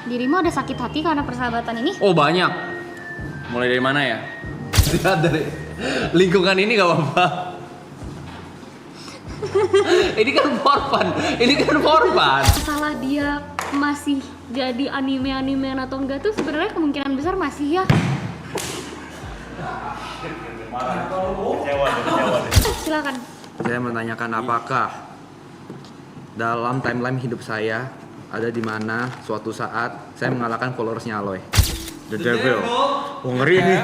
Dirimu ada sakit hati karena persahabatan ini? Oh banyak. Mulai dari mana ya? Dari lingkungan ini gak apa-apa. Ini kan for fun. Ini kan for fun. Masalah dia masih jadi anime-animean atau enggak tuh sebenarnya kemungkinan besar masih ya. Silakan. Saya menanyakan apakah dalam timeline hidup saya ada di mana suatu saat saya mengalahkan followersnya Aloy. The Devil. Wah ngeri nih.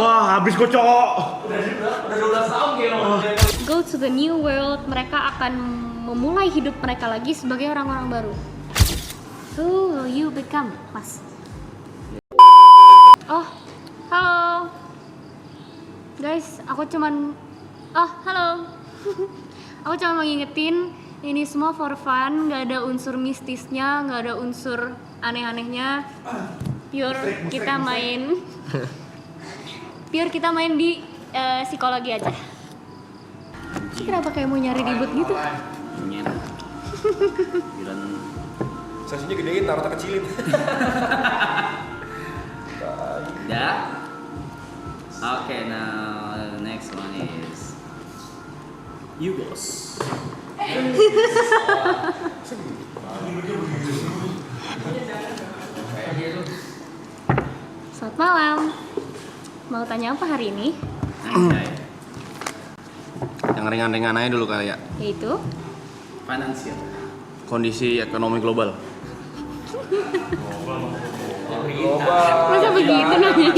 Wah habis kok cowok. Udah 12 tahun kayaknya. Go to the new world, mereka akan memulai hidup mereka lagi sebagai orang-orang baru. Who will you become, Mas? Oh, halo. Guys, aku cuman halo. Aku cuma mau ngingetin ini semua for fun, nggak ada unsur mistisnya, nggak ada unsur aneh-anehnya. Pure kita main di psikologi aja. Ini kenapa kayak mau nyari ribut gitu? Sesinya gedein, taruh kecilin. Udah. Oke, now the next one is Yugos. Selamat malam. Mau tanya apa hari ini? Yang ringan-ringan aja dulu kali ya. Yaitu Finansial. Kondisi ekonomi global. masa begitu nanya?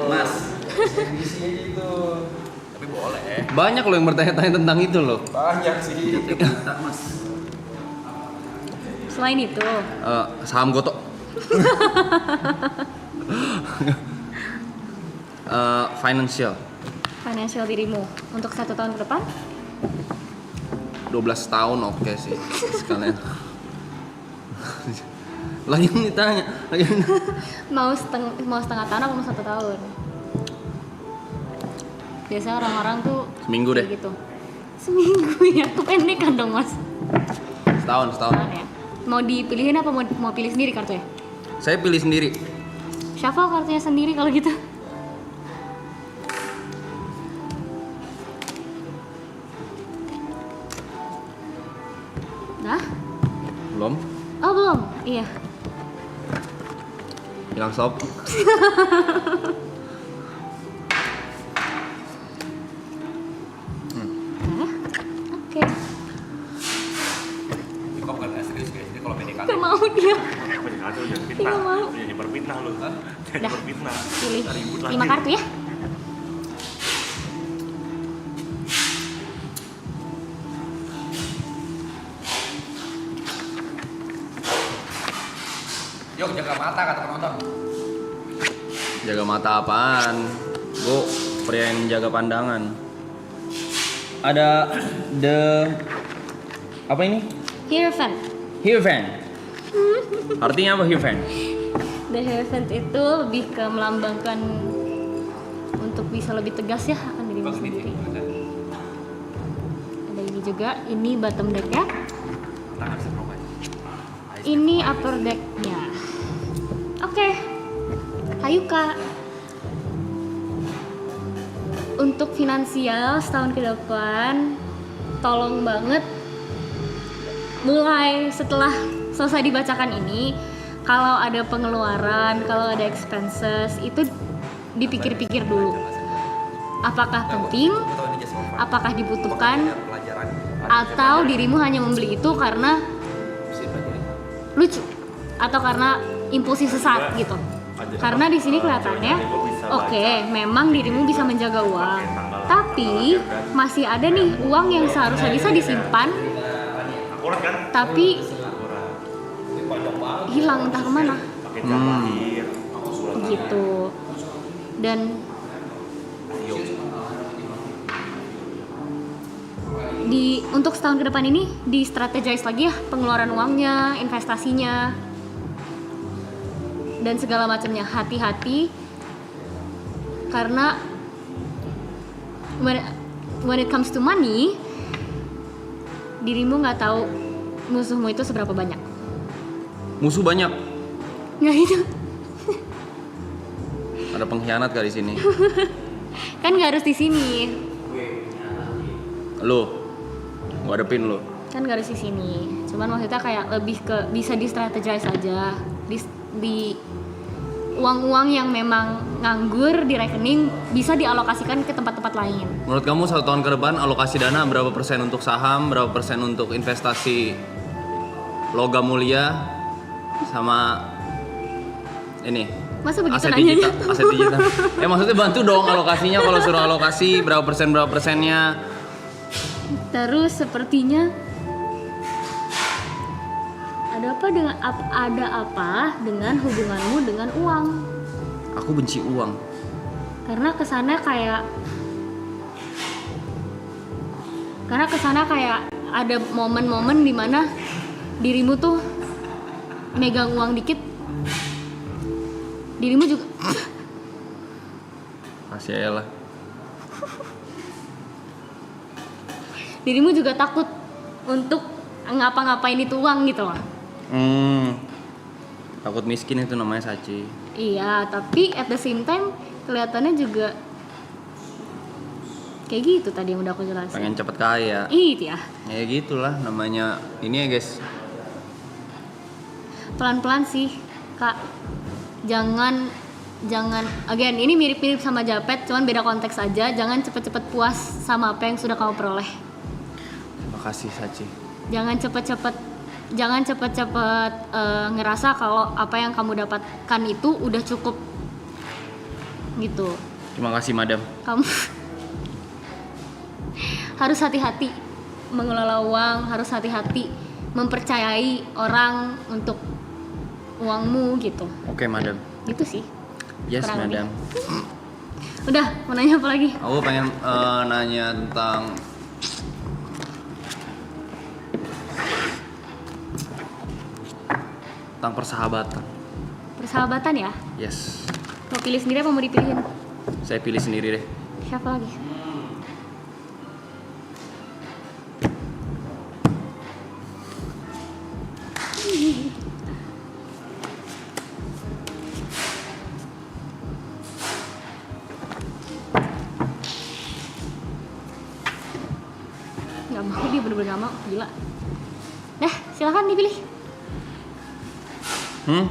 Mas. Kondisinya gitu. Tapi boleh. Banyak loh yang bertanya-tanya tentang itu loh. Banyak sih. Mas. Selain itu, Saham Goto. financial dirimu untuk 1 tahun ke depan? 12 tahun oke sih sekalian. Lagi ditanya, Mau setengah tahun apa mau 1 tahun? Biasanya orang-orang tuh Seminggu kayak deh. gitu. Seminggu ya, kependekan dong mas. setahun. Tahun ya. Mau dipilihin apa mau pilih sendiri kartunya? Saya pilih sendiri. Shuffle kartunya sendiri kalau gitu. Nah? Belum? Oh belum? Iya. Bilang stop. Nah? Oke. Ini kok bukan serius guys, ini kalau PDKT. Gak mau dia. Aduh, jangan Dia fitnah. gak mau. Jadi berfitnah lu. Jangan Dah. berfitnah. Pilih Ribut 5 lagi. kartu ya. Yuk jaga mata kata penonton. Jaga mata apaan? Gue pria yang menjaga pandangan. Ada apa ini? Hierophant. Hierophant. Artinya apa Hierophant? The Hierophant itu lebih ke melambangkan untuk bisa lebih tegas ya akan dirimu sendiri. Ada ini juga, ini bottom deck ya. Ini upper decknya. Oke. Ayo kak. Untuk finansial setahun ke depan, tolong banget mulai setelah selesai dibacakan ini, kalau ada pengeluaran, kalau ada expenses itu dipikir-pikir dulu. Apakah penting? Apakah dibutuhkan? Atau dirimu hanya membeli itu karena lucu atau karena impulsif sesaat gitu. Karena di sini kelihatannya oke, memang dirimu bisa menjaga uang, tapi masih ada nih uang yang seharusnya bisa disimpan, Akurat kan? tapi hilang entah kemana Pakai jam lahir. gitu. Dan untuk setahun ke depan ini di strategize lagi ya pengeluaran uangnya, investasinya, dan segala macamnya. Hati-hati karena when it comes to money, dirimu nggak tahu musuhmu itu seberapa banyak. Musuh banyak. Nggak itu. Ada pengkhianat kali di sini. Kan nggak harus di sini. Lu, gua hadepin lu. Kan nggak harus di sini. Cuman maksudnya kayak lebih ke bisa di strategize aja. Di uang-uang yang memang nganggur di rekening bisa dialokasikan ke tempat-tempat lain. Menurut kamu 1 tahun ke depan alokasi dana berapa persen untuk saham, berapa persen untuk investasi logam mulia, sama ini Masa begitu aset nanyanya? digital, aset digital. Maksudnya bantu dong alokasinya, kalau suruh alokasi berapa persennya. Terus sepertinya ada apa dengan hubunganmu dengan uang? Aku benci uang. Karena kesana kayak ada momen-momen dimana dirimu tuh megang uang dikit, dirimu juga Masih ya lah. dirimu juga takut untuk ngapa-ngapain itu uang gitu loh. Takut miskin itu namanya, Saci. Iya, tapi at the same time kelihatannya juga kayak gitu tadi yang udah aku jelasin. Pengen cepet kaya. Iya, Ya gitulah namanya. Ini ya guys. pelan-pelan sih, Kak. Jangan again ini mirip-mirip sama Japet, cuman beda konteks aja. Jangan cepet-cepet puas sama apa yang sudah kamu peroleh. Makasih Saci. Jangan cepet-cepet ngerasa kalau apa yang kamu dapatkan itu udah cukup gitu. Terima kasih madam. Kamu harus hati-hati mengelola uang, harus hati-hati mempercayai orang untuk uangmu gitu. Oke madam. Gitu sih. Yes Kurang lebih. madam. Udah, mau nanya apa lagi? Aku pengen nanya tentang persahabatan. Persahabatan ya? Yes. Mau pilih sendiri apa mau dipilihin? Saya pilih sendiri deh. Siapa lagi? Gak mau, dia bener-bener gak mau, gila. Dah, silakan dipilih. Hmm.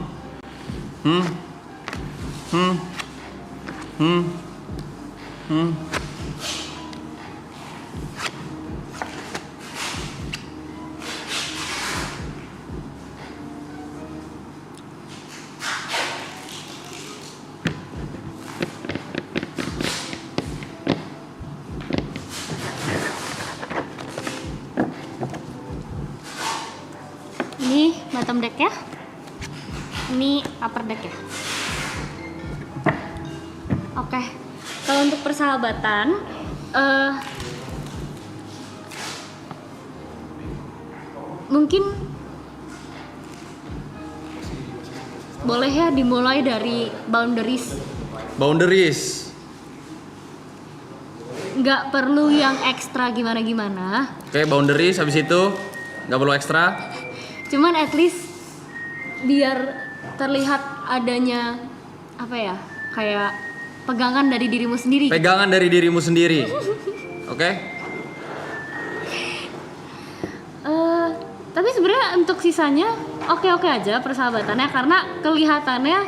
Ini bottom deck ya. Ini upper deck ya. Oke. Kalau untuk persahabatan, mungkin boleh ya dimulai dari boundaries. Boundaries. Nggak perlu yang ekstra gimana-gimana. Oke, boundaries habis itu nggak perlu ekstra. Cuman at least biar terlihat adanya apa ya, kayak pegangan dari dirimu sendiri. Pegangan dari dirimu sendiri. Oke? Tapi sebenarnya untuk sisanya oke-oke aja persahabatannya, karena kelihatannya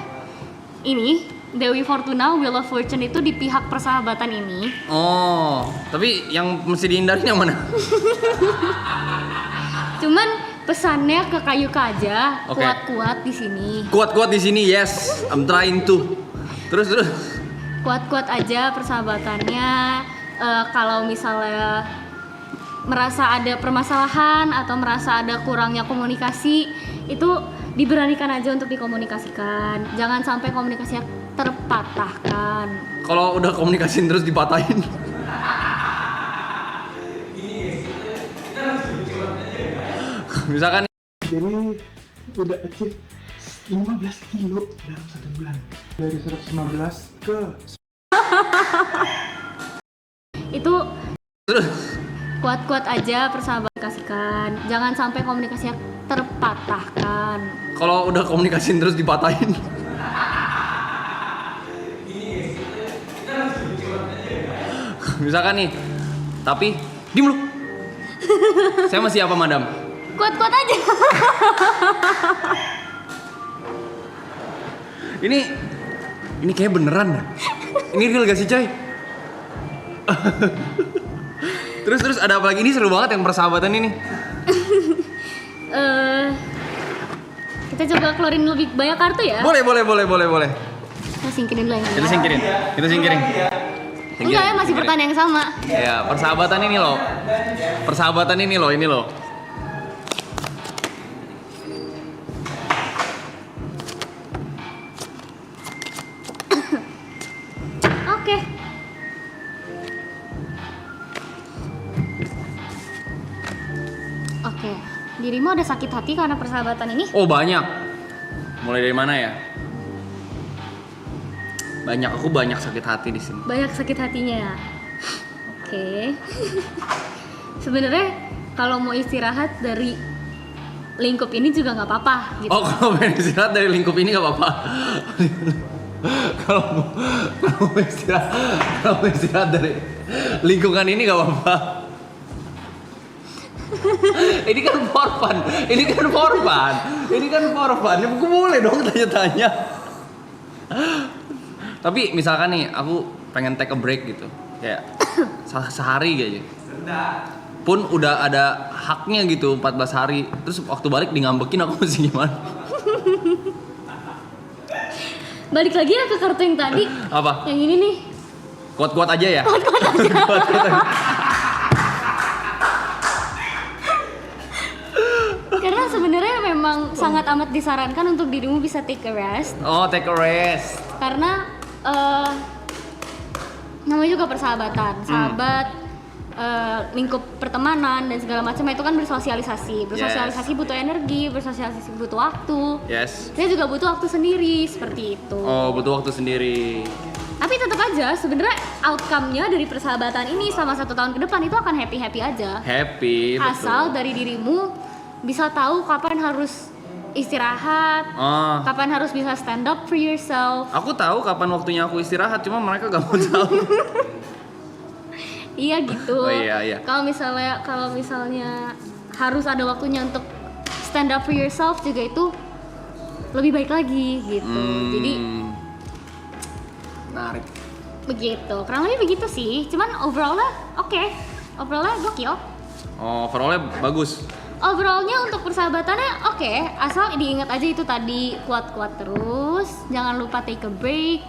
ini Dewi Fortuna Wheel of Fortune itu di pihak persahabatan ini. Oh, tapi yang mesti dihindarin yang mana? Cuman pesannya ke Kayuka aja, Oke. kuat-kuat di sini. Kuat-kuat di sini, yes. I'm trying to. Terus. Kuat-kuat aja persahabatannya. Kalau misalnya merasa ada permasalahan atau merasa ada kurangnya komunikasi, itu diberanikan aja untuk dikomunikasikan. Jangan sampai komunikasinya terpatahkan. Kalau udah komunikasiin terus dipatahin. Misalkan Jadi udah achieve 15 kilo dalam 1 bulan. Dari 115 ke Itu terus Kuat-kuat aja persahabatan kasihkan. Jangan sampai komunikasinya terpatahkan. Kalau udah komunikasiin terus dipatahin. Misalkan nih, tapi diem lu. Saya masih apa, madam? Kuat-kuat aja. Ini kayak beneran dah. Ini real gak sih, coy? Terus ada apa lagi? Ini seru banget yang persahabatan ini. Kita coba keluarin lebih banyak kartu ya. Boleh. Kita singkirin dulu yang ini. Kita singkirin. Enggak ya, masih pertanyaan yang sama. Ya, persahabatan ini loh. Ini loh. Oke. Oke. Dirimu ada sakit hati karena persahabatan ini? Oh, banyak. Mulai dari mana ya? Aku banyak sakit hati di sini. Banyak sakit hatinya. Oke. Sebenarnya kalau mau istirahat dari lingkup ini juga nggak apa-apa gitu. Oh, kalau pengen istirahat dari lingkup ini nggak apa-apa. Kalau mau istirahat dari lingkungan ini nggak apa-apa. Ini kan for fun. Ya, aku boleh dong tanya-tanya. Tapi misalkan nih, aku pengen take a break gitu, kayak sehari aja. Pun udah ada haknya gitu 14 hari. Terus waktu balik di ngambekin, aku mesti gimana? Balik lagi ya ke kartu yang tadi. Apa? Yang ini nih. Kuat-kuat aja ya? Kuat-kuat aja. Karena sebenarnya memang sangat amat disarankan untuk dirimu bisa take a rest. Oh, take a rest. Karena namanya juga persahabatan, lingkup pertemanan dan segala macam itu kan bersosialisasi butuh energi, bersosialisasi butuh waktu. Yes. Saya juga butuh waktu sendiri seperti itu. Oh, butuh waktu sendiri. Tapi tetap aja sebenarnya outcome-nya dari persahabatan ini selama 1 tahun ke depan itu akan happy aja. Happy, betul. Asal dari dirimu bisa tahu kapan harus istirahat, kapan harus bisa stand up for yourself. Aku tahu kapan waktunya aku istirahat, cuma mereka gak mau tahu. Iya gitu. Oh iya. Kalau misalnya harus ada waktunya untuk stand up for yourself juga itu lebih baik lagi gitu. Jadi menarik. begitu. Kurang lebih begitu sih. Cuman overallnya oke. Overallnya gokil. Oh, overallnya bagus. Overallnya untuk persahabatannya oke. Asal diingat aja itu tadi, kuat-kuat terus. Jangan lupa take a break.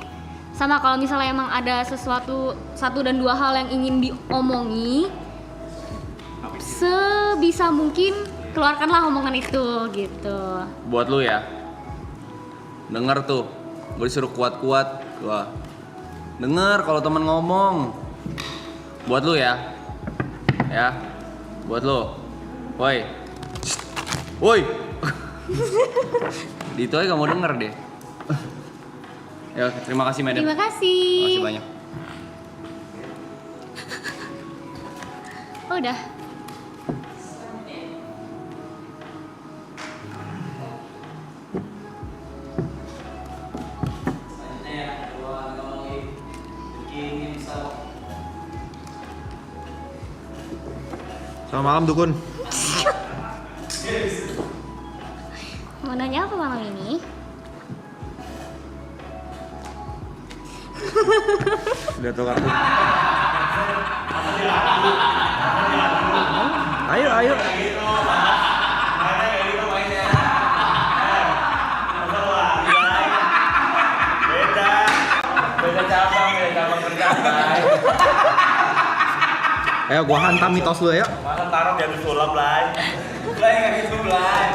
Sama kalau misalnya emang ada sesuatu 1 dan 2 hal yang ingin diomongi, sebisa mungkin keluarkanlah omongan itu gitu. Buat lu ya, denger tuh, gue disuruh kuat-kuat. Wah, denger kalau temen ngomong. Buat lu ya, buat lu. Woi. Itu aja gak mau denger deh. Ya, terima kasih madam. Terima kasih. Terima kasih banyak. Oh, udah. Selamat malam dukun. Mau nanya apa malam ini? Lihat tuh kartu. Ayo. Beda cabang kerjaan. Ayo gua hantam mitos lu ya. Masa taruh di atas sulap, Blay. Blay nggak gitu, Blay.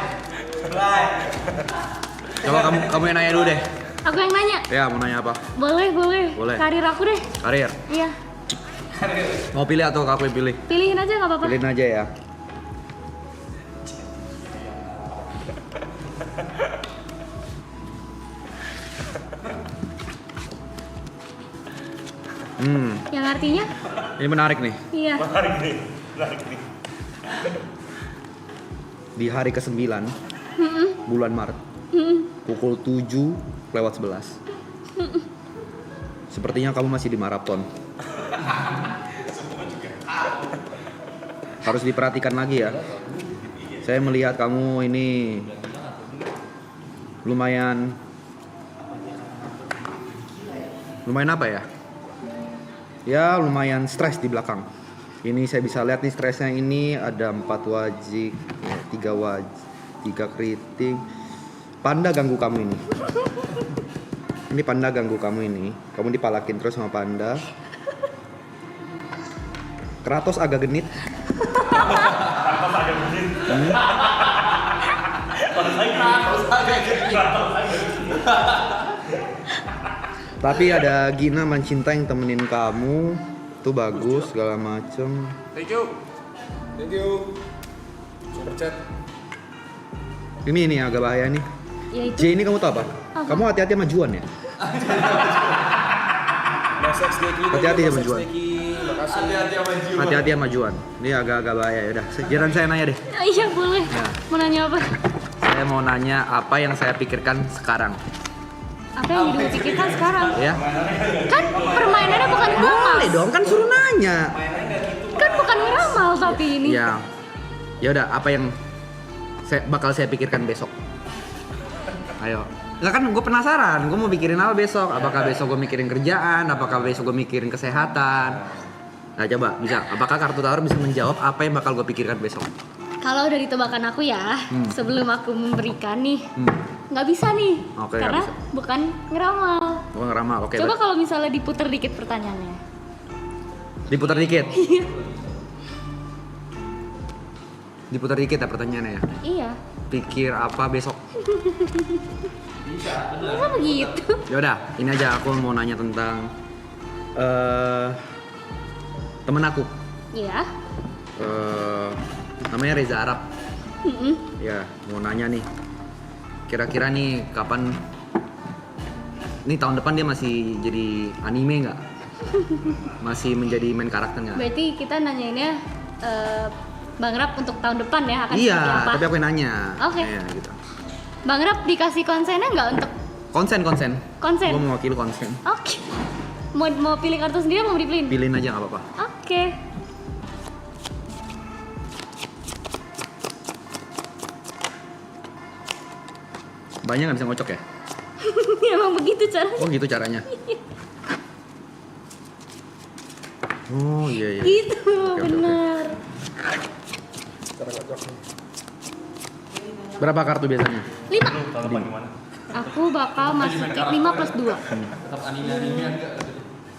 Coba kamu yang nanya dulu deh. Aku yang nanya. Ya, mau nanya apa? Boleh. Boleh. Karir aku deh. Karir. Iya. Mau pilih atau aku yang pilih? Pilihin aja nggak apa-apa. Pilihin aja ya. Yang artinya? Ini menarik nih. Iya. Menarik nih. Di hari ke-9 bulan Maret pukul 7:11. Sepertinya kamu masih di maraton. Harus diperhatikan lagi ya. Saya melihat kamu ini lumayan apa ya? Ya lumayan stres di belakang. Ini saya bisa lihat nih stresnya ini ada 4 wajik, 3 kritik. Panda ganggu kamu ini. Ini panda ganggu kamu ini. Kamu dipalakin terus sama panda. Kratos agak genit. Tapi ada Gina mencinta yang temenin kamu. Itu bagus segala macem. Thank you. Super chat. Ini agak bahaya nih. Ya itu. J ini kamu tau apa? Kamu hati-hati sama Juan ya? Hati-hati sama Juan. Hati-hati sama Juan. Ini agak bahaya ya. Udah, sejalan saya nanya deh. Iya boleh. Ya. Mau nanya apa? Saya mau nanya apa yang saya pikirkan sekarang. Apa yang dipikirkan sekarang? Ya. Kan permainannya bukan ngeramal. Boleh dong, kan suruh nanya. Kan bukan ngeramal tapi ini. Ya. Ya udah, apa yang bakal saya pikirkan besok? Ayo. Lah kan gue penasaran, gue mau pikirin apa besok? Apakah besok gue mikirin kerjaan? Apakah besok gue mikirin kesehatan? Nah coba, bisa. Apakah kartu tawar bisa menjawab apa yang bakal gue pikirkan besok? Kalau dari tebakan aku ya, sebelum aku memberikan nih, Hmm. nggak bisa nih, Oke, karena nggak bisa. bukan ngeramal. Gue ngeramal, oke. Coba kalau misalnya diputar dikit pertanyaannya. Diputar dikit. Diputar dikit ya pertanyaannya ya. Iya, Pikir apa besok? masa begitu? Ya udah, ini aja aku mau nanya tentang temen aku. Iya. Namanya Reza Arab. Ya, mau nanya nih. Kira-kira nih kapan? Nih tahun depan dia masih jadi anime nggak? Masih menjadi main karakter nggak? Berarti kita nanyainnya Bang Rap untuk tahun depan ya akan Iya, seperti apa? tapi aku yang nanya. Oke. Ya, gitu. Bang Rap dikasih konsennya nggak untuk Konsen. konsen? Gue mewakili konsen. Oke. Mau pilih kartu sendiri mau dipilih? Pilihin aja nggak apa-apa. Oke. Banyak nggak bisa ngocok ya? Emang begitu caranya. Oh gitu caranya. Oh iya. Gitu, Oke. bener. Berapa kartu biasanya? 5. Aku bakal masukin 5 plus 2.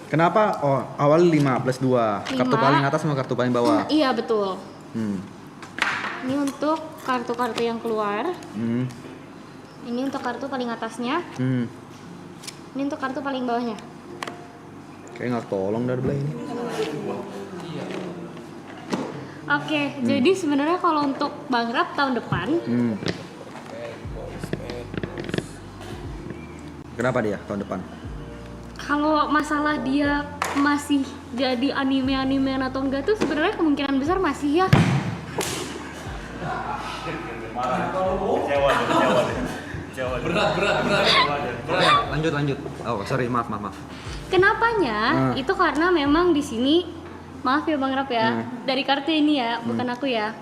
Kenapa? Oh, awal 5 plus 2. Kartu 5. paling atas sama kartu paling bawah. Iya, betul. Hmm. Ini untuk kartu-kartu yang keluar. Hmm. Ini untuk kartu paling atasnya. Hmm. Ini untuk kartu paling bawahnya. Kayak nggak tolong dari belah ini. Oke, jadi sebenarnya kalau untuk Bang Rap tahun depan, Hmm. Kenapa dia tahun depan? kalau masalah dia masih jadi anime-animean atau enggak tuh sebenarnya kemungkinan besar masih ya. Berat. Lanjut. Oh, sorry, maaf. Kenapanya? Itu karena memang di sini, maaf ya Bang Rap ya, dari kartu ini ya, bukan aku ya.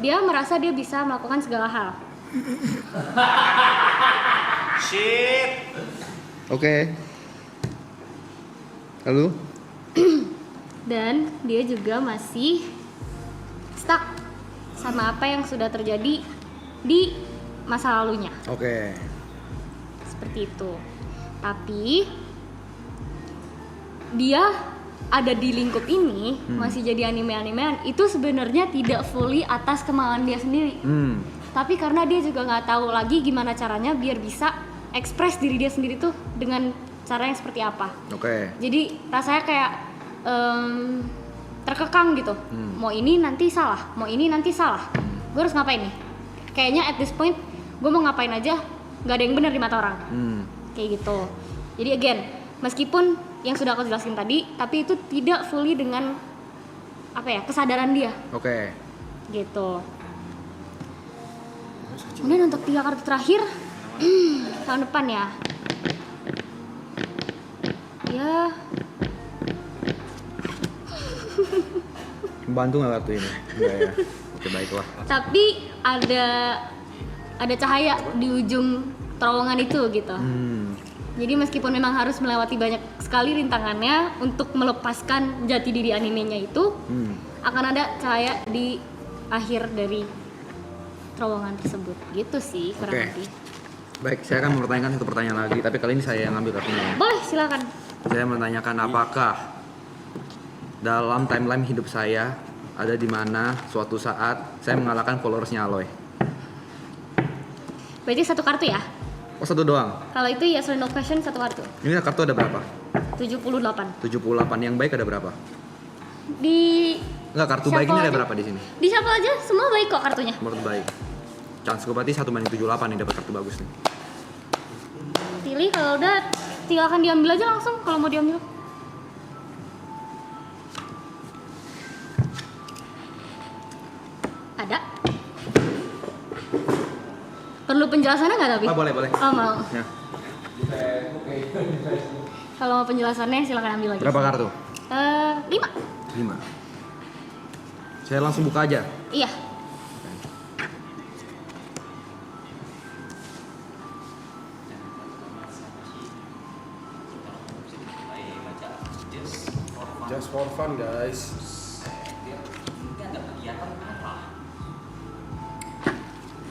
Dia merasa dia bisa melakukan segala hal. Shit. Oke. Lalu? Dan dia juga masih stuck sama apa yang sudah terjadi di masa lalunya. Oke. Seperti itu. Tapi dia ada di lingkup ini masih jadi anime-animean itu sebenarnya tidak fully atas kemauan dia sendiri. Tapi karena dia juga nggak tahu lagi gimana caranya biar bisa ekspres diri dia sendiri tuh dengan cara yang seperti apa. Oke. Jadi rasanya kayak terkekang gitu. Mau ini nanti salah, mau ini nanti salah. Gue harus ngapain nih? Kayaknya at this point gue mau ngapain aja nggak ada yang benar di mata orang. Kayak gitu. Jadi again, meskipun yang sudah aku jelasin tadi, tapi itu tidak fully dengan apa ya, kesadaran dia Oke. gitu. Kemudian untuk 3 kartu terakhir tahun depan ya. Ya, Membantu nggak kartu ini? Enggak ya. Oke, baiklah. tapi ada cahaya di ujung terowongan itu gitu. Jadi meskipun memang harus melewati banyak sekali rintangannya untuk melepaskan jati diri animenya itu, akan ada cahaya di akhir dari terowongan tersebut. Gitu sih kurang Oke. lebih. Baik, saya akan mempertanyakan satu pertanyaan lagi, tapi kali ini saya yang ambil kartunya. Boleh, silakan. Saya menanyakan apakah dalam timeline hidup saya ada di mana suatu saat saya mengalahkan followersnya Aloy. Berarti 1 kartu ya? Oh, satu doang. Kalau itu yes or no question 1 kartu. Ini kartu ada berapa? 78. 78. Yang baik ada berapa? Di Enggak, kartu Shuffle baik ini ada aja. berapa di sini? Di shuffle aja semua baik kok kartunya. Menurut baik. Chance gue berarti 1/78 nih dapat kartu bagus nih. Pilih, kalau udah silakan diambil aja langsung kalau mau diambil. Ada. Perlu penjelasannya nggak tapi? Ah, boleh, boleh. Oh, mau. Ya. Kalau mau penjelasannya silakan ambil lagi. Berapa kartu? 5. 5. Saya langsung buka aja. Iya. Just for fun guys.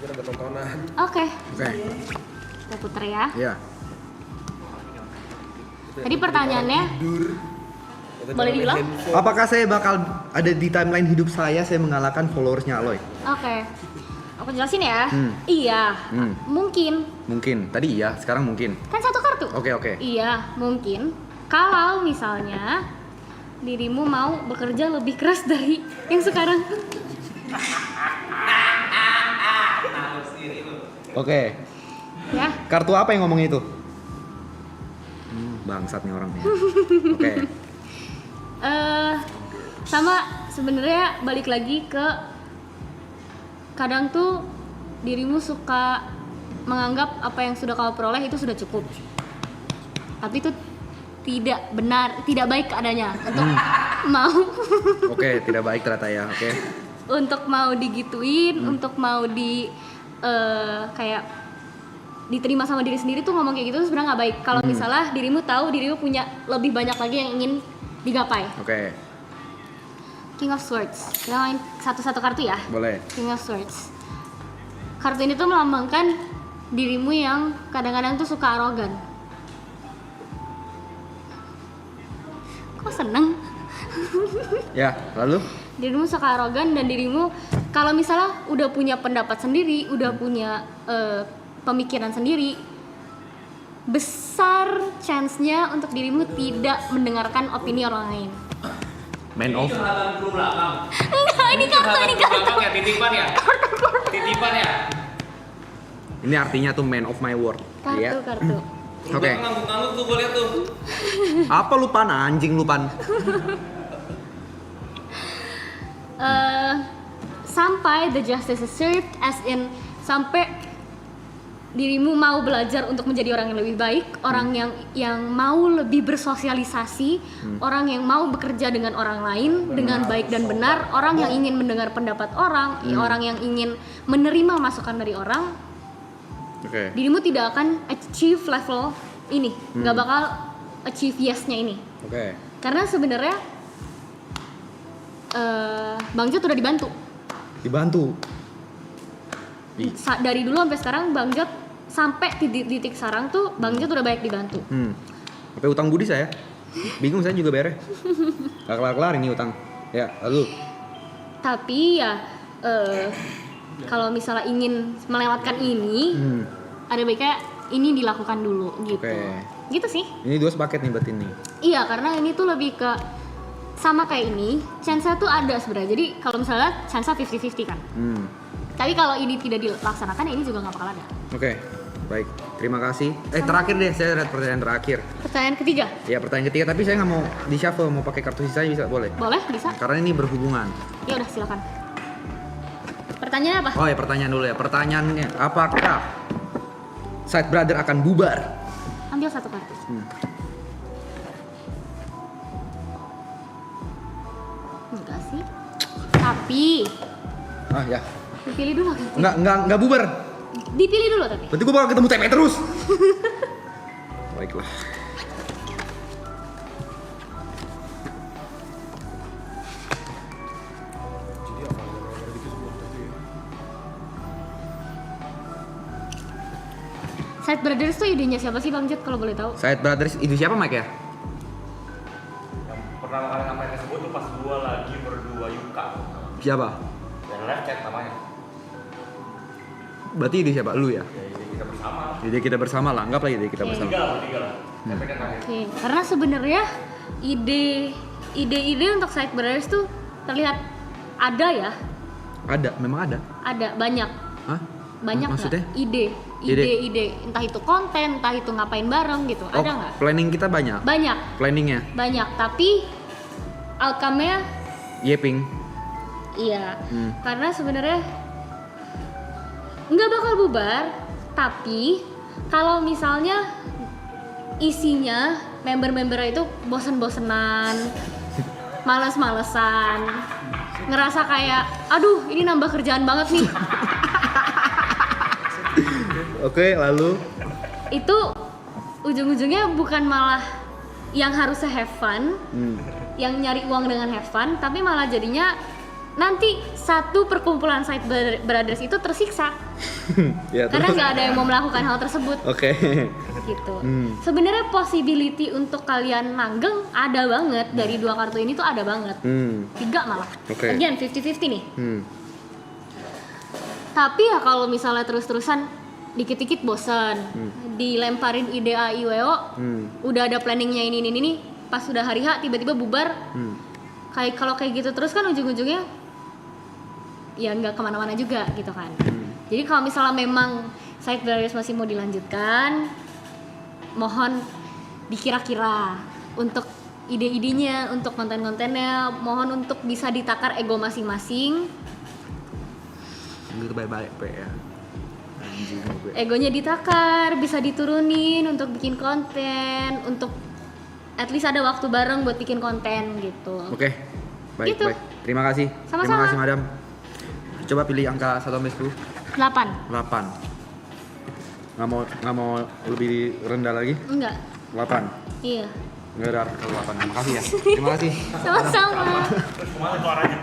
Biar ada tontonan. Oke. Oke. Kita puter ya. Iya. Tadi pertanyaannya boleh diulang? Apakah saya bakal ada di timeline hidup saya mengalahkan followersnya Aloy? Oke. Aku jelasin ya. Hmm. Iya. Hmm. Mungkin. Mungkin. Tadi iya, sekarang mungkin. Kan 1 kartu. Oke, oke. Iya, mungkin. Kalau misalnya dirimu mau bekerja lebih keras dari yang sekarang. Oke. Ya. Kartu apa yang ngomong itu? Bangsat nih orangnya. Oke. Sama sebenarnya balik lagi ke kadang tuh dirimu suka menganggap apa yang sudah kau peroleh itu sudah cukup. Tapi itu tidak benar, tidak baik adanya untuk mau Oke, tidak baik ternyata ya. Oke. untuk mau digituin, untuk mau kayak diterima sama diri sendiri tuh ngomong kayak gitu tuh sebenarnya nggak baik. Kalau misalnya dirimu tahu dirimu punya lebih banyak lagi yang ingin digapai. Oke. King of Swords. Kita main satu-satu kartu ya. Boleh. King of Swords. Kartu ini tuh melambangkan dirimu yang kadang-kadang tuh suka arogan. Kok seneng? Ya, lalu? Dirimu suka arogan dan dirimu kalau misalnya udah punya pendapat sendiri, udah punya pemikiran sendiri, besar chance-nya untuk dirimu tidak mendengarkan opini orang lain. Man of. Enggak, ini kartu. Ya, titipan ya. Titipan ya. Ini artinya tuh man of my word. Iya. Kartu. Oke. Ngangguk-ngangguk tuh gue liat tuh. Apa lupan anjing lupan? Sampai the justice is served, as in sampai dirimu mau belajar untuk menjadi orang yang lebih baik, orang yang mau lebih bersosialisasi, orang yang mau bekerja dengan orang lain dengan baik dan benar, orang yang ingin mendengar pendapat orang, orang yang ingin menerima masukan dari orang. Oke. Dirimu tidak akan achieve level ini, nggak bakal achieve yes-nya ini. Oke. Karena sebenarnya Bang Jot udah dibantu. Dibantu. Dari dulu sampai sekarang Bang Jot sampai titik sekarang tuh Bang Jot udah banyak dibantu. Sampai utang budi saya. Bingung saya juga beres. Gak kelar-kelar ini utang. Ya, lalu. Tapi ya kalau misalnya ingin melewatkan ini, ada baiknya ini dilakukan dulu gitu. Oke. Gitu sih. Ini 2 sepaket nih buat ini. Iya, karena ini tuh lebih ke sama kayak ini, chance-nya tuh ada sebenarnya. Jadi kalau misalnya chance-nya 50-50 kan. Tapi kalau ini tidak dilaksanakan, ini juga nggak bakal ada. Oke. Baik. terima kasih. Terakhir deh, saya lihat pertanyaan terakhir. Pertanyaan ketiga. Ya, pertanyaan ketiga, tapi saya nggak mau di shuffle, mau pakai kartu sisanya bisa, boleh? Boleh, bisa. Karena ini berhubungan. Ya udah, silakan. Pertanyaannya apa? Oh ya, pertanyaan dulu ya. Pertanyaannya, apakah Side Brother akan bubar? Ambil satu kartu. Enggak sih. Tapi Ah ya, dipilih dulu kan? nggak bubar. Dipilih dulu tapi. Berarti gue bakal ketemu TP terus. Baiklah. Jadi apa yang ada di kesembuhan tadi ya? Side Brothers tuh idenya siapa sih Bang Jet kalau boleh tahu? Side Brothers itu siapa Mike ya? Yang pertama kali namanya tersebut tuh pas gua lagi berdua Yuka. Siapa? Dan live chat namanya. Berarti ide siapa? Lu ya? Ya ini kita bersama. Ide kita bersama lah, anggap lagi ide kita Oke. bersama. Tiga lah. Tapi kan terakhir. Oke, karena sebenarnya ide-ide untuk Side Brothers tuh terlihat ada ya, Ada, memang ada. ada banyak Hah? banyak nggak? Maksudnya? Ide, entah itu konten, entah itu ngapain bareng gitu, Oh, ada nggak? planning kita banyak. Planningnya, Banyak, tapi outcome-nya yeping. iya, Hmm. karena sebenarnya nggak bakal bubar, tapi kalau misalnya isinya member-membernya itu bosen-bosenan, males-malesan, ngerasa kayak, aduh ini nambah kerjaan banget nih, Oke, lalu itu ujung-ujungnya bukan malah yang harusnya have fun, yang nyari uang dengan have fun, tapi malah jadinya nanti satu perkumpulan Side Brothers itu tersiksa ya karena terus. nggak ada yang mau melakukan hal tersebut Oke. gitu. Sebenarnya possibility untuk kalian langgeng ada banget dari dua kartu ini tuh ada banget, tiga malah. Oke. Again 50-50 nih. Tapi ya kalau misalnya terus-terusan dikit-dikit bosan, dilemparin ide AIWO, udah ada planningnya ini, pas sudah hari H tiba-tiba bubar, kayak kalau kayak gitu terus kan ujung-ujungnya ya nggak kemana-mana juga gitu kan. Jadi kalau misalnya memang Side Brothers masih mau dilanjutkan, mohon dikira-kira untuk ide-idenya, untuk konten-kontennya, mohon untuk bisa ditakar ego masing-masing. Gitu baik-baik, Pe ya. Anjing gue. Egonya ditakar, bisa diturunin untuk bikin konten, untuk at least ada waktu bareng buat bikin konten gitu. Oke. Baik, Gitu. baik. Terima kasih. Sama-sama. Terima kasih, Madam. Coba pilih angka 1 sampai 10. 8. 8. Nggak mau lebih rendah lagi? Enggak. 8. Iya. Nggak ada arti kalau 8. Makasih ya. Terima kasih. Sama-sama. Terus kemana suaranya?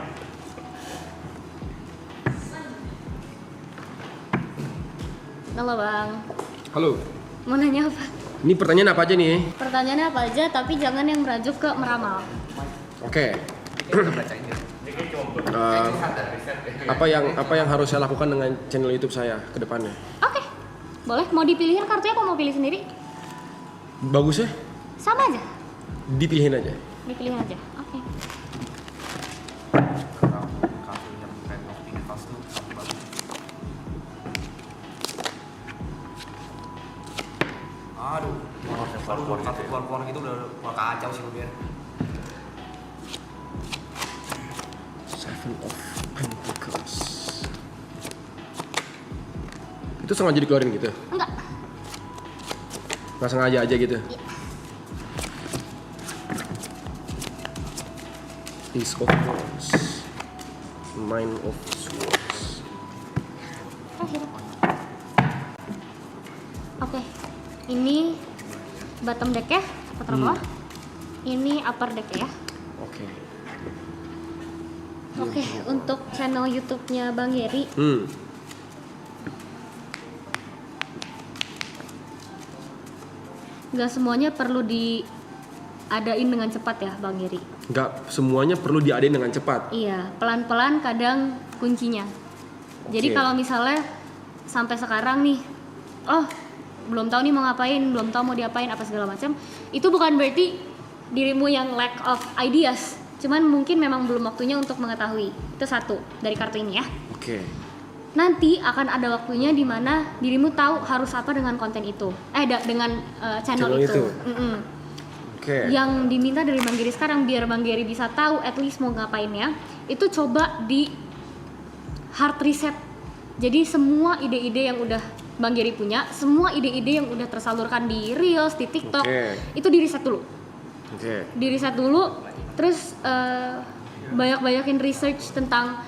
Halo Bang. Halo, Mau nanya apa? ini pertanyaan apa aja nih? Pertanyaannya apa aja, tapi jangan yang merajuk ke meramal. Oke. Apa yang harus saya lakukan dengan channel YouTube saya ke depannya? Oke. Boleh, mau dipilihin kartunya apa mau pilih sendiri? Bagus ya? Sama aja. Dipilihin aja. Dipilihin aja. Oke. Aduh, keluar gitu udah kacau sih dia. Seven of Pentacles. Itu sengaja dikeluarin gitu? Enggak. Nggak sengaja aja gitu? Ace of Wands, Nine of Swords. Terakhir. Oke. Ini bottom deck ya, putar bawah. Ini upper deck ya. Oke. Oke, untuk channel YouTube-nya Bang Heri, nggak semuanya perlu diadain dengan cepat ya Bang Heri. Nggak semuanya perlu diadain dengan cepat. Iya, pelan-pelan kadang kuncinya. Jadi Oke. kalau misalnya sampai sekarang nih, oh belum tahu nih mau ngapain, belum tahu mau diapain apa segala macam, itu bukan berarti dirimu yang lack of ideas. Cuman mungkin memang belum waktunya untuk mengetahui. Itu satu dari kartu ini ya. Oke. nanti akan ada waktunya di mana dirimu tahu harus apa dengan konten itu, dengan channel Channel itu. itu. Oke. Yang diminta dari Bang Geri sekarang biar Bang Geri bisa tahu at least mau ngapainnya, itu coba di hard reset. Jadi semua ide-ide yang udah Bang Geri punya, semua ide-ide yang udah tersalurkan di Reels, di TikTok, itu di reset dulu. Di reset dulu, terus banyak-banyakin research tentang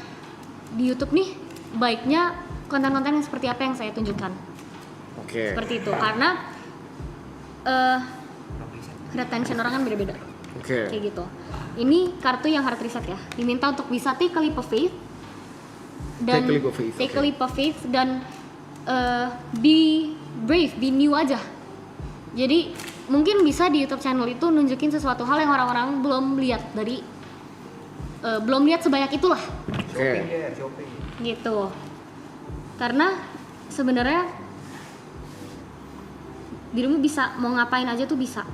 di YouTube nih, baiknya konten-konten yang seperti apa yang saya tunjukkan. Seperti itu, karena retention orang kan beda-beda. Kayak gitu. Ini kartu yang hard reset ya. Diminta untuk bisa take a leap of faith dan take a leap of faith dan be brave, be new aja. Jadi mungkin bisa di YouTube channel itu nunjukin sesuatu hal yang orang-orang belum lihat dari belum lihat sebanyak itulah. Gitu. Karena sebenarnya dirimu bisa mau ngapain aja tuh bisa.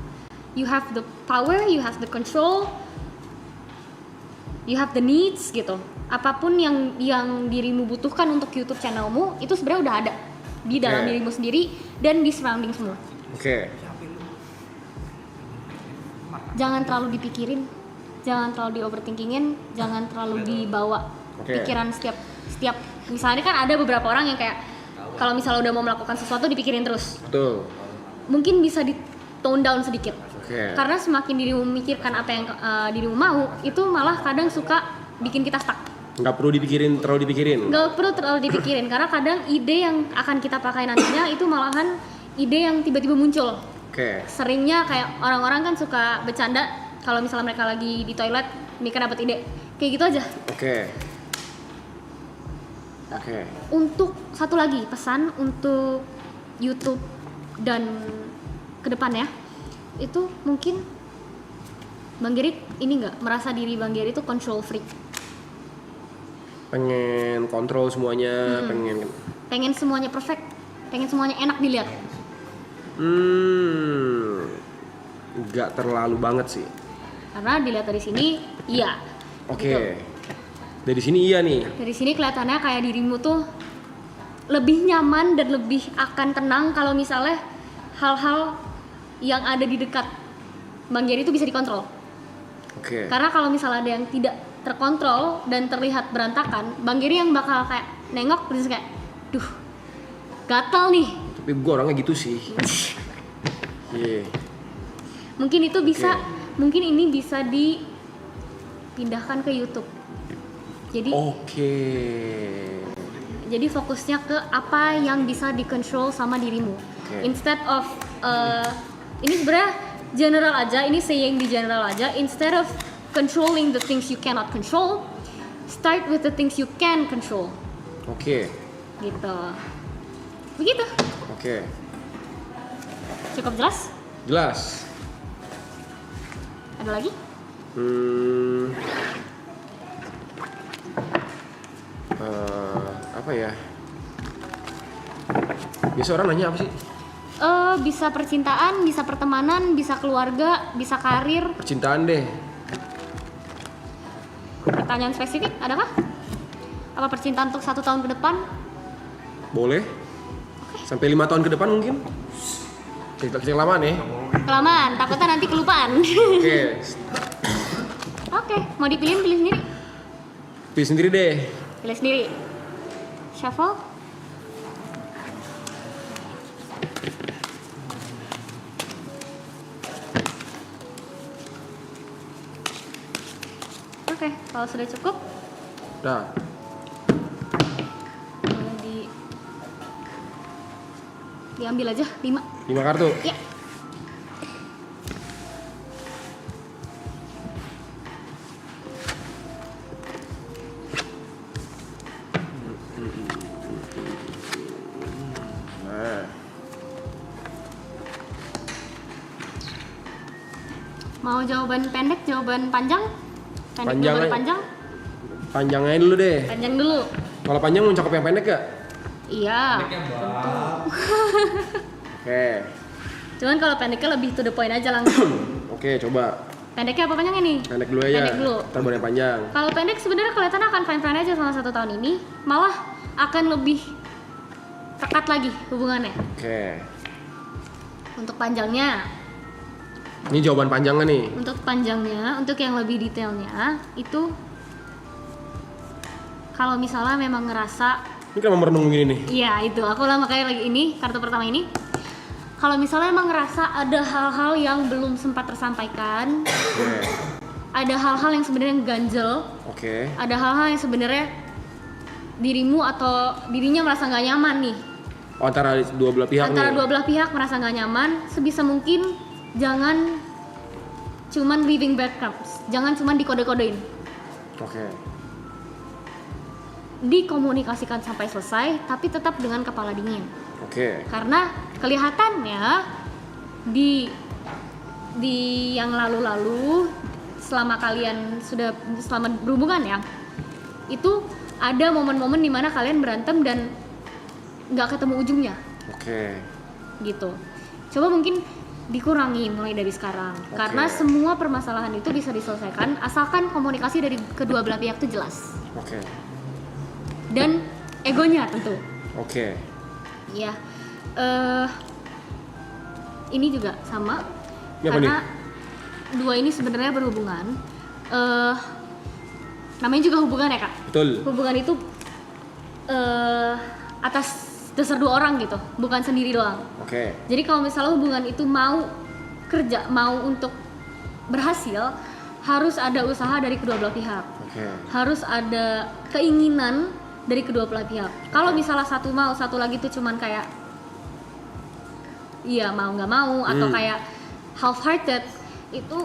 You have the power, you have the control, you have the needs gitu. Apapun yang dirimu butuhkan untuk YouTube channelmu itu sebenarnya udah ada di dalam dirimu sendiri dan di surrounding semua. Jangan terlalu dipikirin, jangan terlalu di overthinkingin, jangan terlalu dibawa pikiran setiap misalnya kan ada beberapa orang yang kayak kalau misalnya udah mau melakukan sesuatu dipikirin terus. Betul. Mungkin bisa di tone down sedikit. Karena semakin dirimu memikirkan apa yang dirimu mau, itu malah kadang suka bikin kita stuck. Nggak perlu terlalu dipikirin. Nggak perlu terlalu dipikirin, karena kadang ide yang akan kita pakai nantinya itu malahan ide yang tiba-tiba muncul. Seringnya kayak orang-orang kan suka bercanda kalau misalnya mereka lagi di toilet mikir dapat ide, kayak gitu aja. Untuk satu lagi pesan untuk YouTube dan kedepannya itu mungkin Bang Geri ini nggak merasa diri Bang Geri itu control freak, pengen kontrol semuanya, pengen semuanya perfect, pengen semuanya enak dilihat. Nggak terlalu banget sih. Karena dilihat dari sini iya. Gitu. Dari sini iya nih. Dari sini kelihatannya kayak dirimu tuh lebih nyaman dan lebih akan tenang kalau misalnya hal-hal yang ada di dekat Bang Geri itu bisa dikontrol. Karena kalau misalnya ada yang tidak terkontrol dan terlihat berantakan, Bang Geri yang bakal kayak nengok terus kayak, duh, gatal nih. Tapi gue orangnya gitu sih. Mungkin itu bisa, mungkin ini bisa dipindahkan ke YouTube. Jadi jadi fokusnya ke apa yang bisa dikontrol sama dirimu. Instead of ini sebenarnya general aja, ini saying di general aja. Instead of controlling the things you cannot control, start with the things you can control. Gitu. Begitu. Cukup jelas? Jelas. Ada lagi? Apa ya? Biasa orang nanya apa sih? Bisa percintaan, bisa pertemanan, bisa keluarga, bisa karir. Percintaan deh. Pertanyaan spesifik, adakah? Apa percintaan untuk 1 tahun ke depan? Boleh. Sampai 5 tahun ke depan mungkin. Kelamaan ya. Kelamaan, takutnya nanti kelupaan. Oke, mau dipilih sendiri. Pilih sendiri deh. Pilih sendiri. Shuffle. Oke, kalau sudah cukup, Udah. diambil aja 5. 5 kartu. Ya. Mau jawaban pendek, jawaban panjang? Pendek Panjang dulu, aja. panjang? Panjang aja dulu deh. Panjang dulu. Kalau panjang mau cakep yang pendek gak? Iya. Cuman kalau pendeknya lebih to the point aja langsung. Coba. Pendeknya apa panjangnya nih? Pendek dulu aja. Pendek dulu. Ntar baru yang panjang. Kalau pendek sebenarnya kelihatan akan fine-fine aja selama 1 tahun ini. Malah akan lebih pekat lagi hubungannya. Oke. Untuk panjangnya, Ini jawaban panjangnya nih. untuk yang lebih detailnya itu kalau misalnya memang ngerasa, Ini kan merenung gini nih. iya itu aku lah makanya lagi ini kartu pertama ini. Kalau misalnya emang ngerasa ada hal-hal yang belum sempat tersampaikan, Oke. ada hal-hal yang sebenarnya ganjel, Oke. ada hal-hal yang sebenarnya dirimu atau dirinya merasa nggak nyaman nih. Oh, antara dua belah pihak Antara nih. dua belah pihak merasa nggak nyaman, sebisa mungkin jangan cuman leaving breadcrumbs, jangan cuman dikode-kodein, Oke. dikomunikasikan sampai selesai, tapi tetap dengan kepala dingin. Oke. Karena kelihatannya di yang lalu-lalu selama berhubungan ya, itu ada momen-momen dimana kalian berantem dan nggak ketemu ujungnya Oke. gitu. Coba mungkin dikurangi mulai dari sekarang, karena semua permasalahan itu bisa diselesaikan asalkan komunikasi dari kedua belah pihak itu jelas Oke. dan egonya tentu. Oke. Ya, ini juga sama Ini apa karena dua ini sebenarnya berhubungan. Namanya juga hubungan ya kak. Betul. Hubungan itu atas dasar dua orang gitu, bukan sendiri doang. Oke. Jadi kalau misalnya hubungan itu mau untuk berhasil, harus ada usaha dari kedua belah pihak. Oke. Harus ada keinginan dari kedua belah pihak. Kalau misalnya satu mau, satu lagi tuh cuman kayak iya mau nggak mau atau kayak half hearted, itu